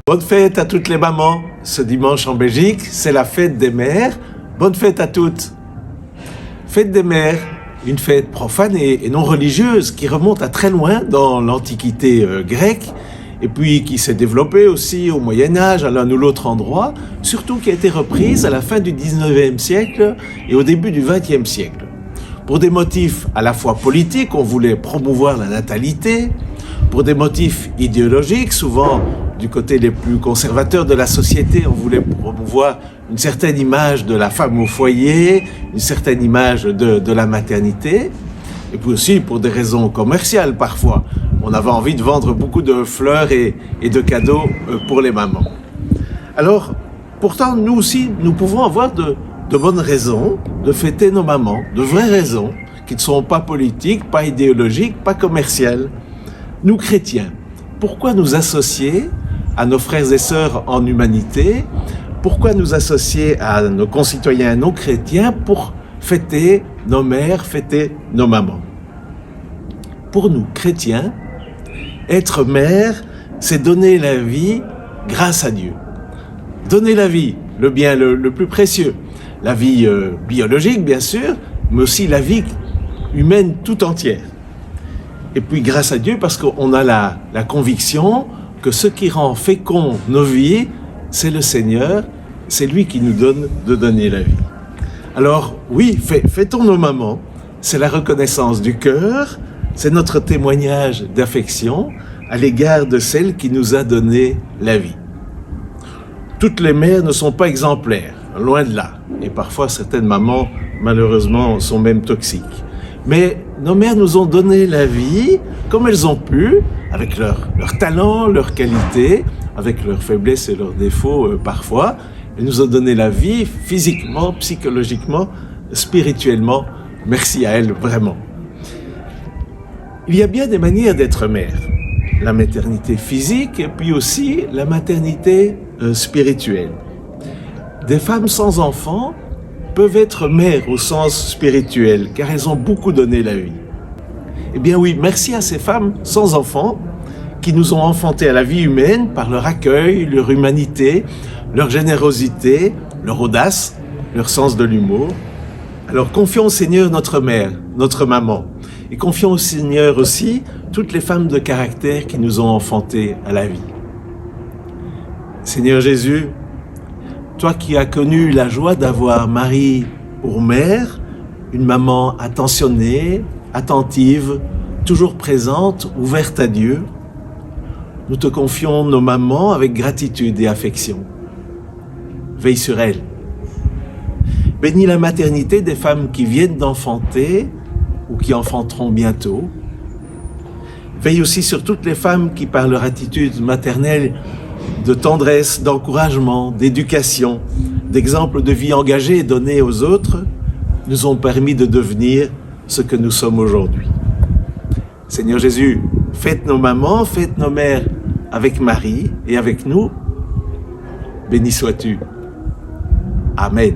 Bonne fête à toutes les mamans. Ce dimanche en Belgique, c'est la fête des mères. Bonne fête à toutes. Fête des mères, une fête profane et non religieuse qui remonte à très loin dans l'Antiquité grecque et puis qui s'est développée aussi au Moyen-Âge à l'un ou l'autre endroit, surtout qui a été reprise à la fin du 19e siècle et au début du 20e siècle. Pour des motifs à la fois politiques, on voulait promouvoir la natalité, pour des motifs idéologiques, souvent du côté les plus conservateurs de la société, on voulait promouvoir une certaine image de la femme au foyer, une certaine image de la maternité, et puis aussi pour des raisons commerciales parfois. On avait envie de vendre beaucoup de fleurs et de cadeaux pour les mamans. Alors, pourtant, nous aussi, nous pouvons avoir de bonnes raisons de fêter nos mamans, de vraies raisons, qui ne sont pas politiques, pas idéologiques, pas commerciales. Nous chrétiens, pourquoi nous associer à nos frères et sœurs en humanité? Pourquoi nous associer à nos concitoyens non chrétiens pour fêter nos mères, fêter nos mamans? Pour nous, chrétiens, être mère, c'est donner la vie grâce à Dieu. Donner la vie, le bien le plus précieux. La vie biologique, bien sûr, mais aussi la vie humaine tout entière. Et puis grâce à Dieu, parce qu'on a la conviction que ce qui rend fécond nos vies, c'est le Seigneur, c'est lui qui nous donne de donner la vie. Alors oui, fêtons nos mamans, c'est la reconnaissance du cœur, c'est notre témoignage d'affection à l'égard de celle qui nous a donné la vie. Toutes les mères ne sont pas exemplaires, loin de là, et parfois certaines mamans, malheureusement, sont même toxiques. Mais nos mères nous ont donné la vie comme elles ont pu, avec leur talent, leur qualité, avec leurs faiblesses et leurs défauts parfois. Elles nous ont donné la vie physiquement, psychologiquement, spirituellement. Merci à elles, vraiment. Il y a bien des manières d'être mère. La maternité physique et puis aussi la maternité spirituelle. Des femmes sans enfants peuvent être mères au sens spirituel, car elles ont beaucoup donné la vie. Eh bien oui, merci à ces femmes sans enfants qui nous ont enfantés à la vie humaine par leur accueil, leur humanité, leur générosité, leur audace, leur sens de l'humour. Alors confions au Seigneur notre mère, notre maman, et confions au Seigneur aussi toutes les femmes de caractère qui nous ont enfantés à la vie. Seigneur Jésus, toi qui as connu la joie d'avoir Marie pour mère, une maman attentionnée, attentive, toujours présente, ouverte à Dieu, nous te confions nos mamans avec gratitude et affection. Veille sur elles. Bénis la maternité des femmes qui viennent d'enfanter ou qui enfanteront bientôt. Veille aussi sur toutes les femmes qui, par leur attitude maternelle, de tendresse, d'encouragement, d'éducation, d'exemples de vie engagée et donnés aux autres, nous ont permis de devenir ce que nous sommes aujourd'hui. Seigneur Jésus, fête nos mamans, fête nos mères avec Marie et avec nous. Béni sois-tu. Amen.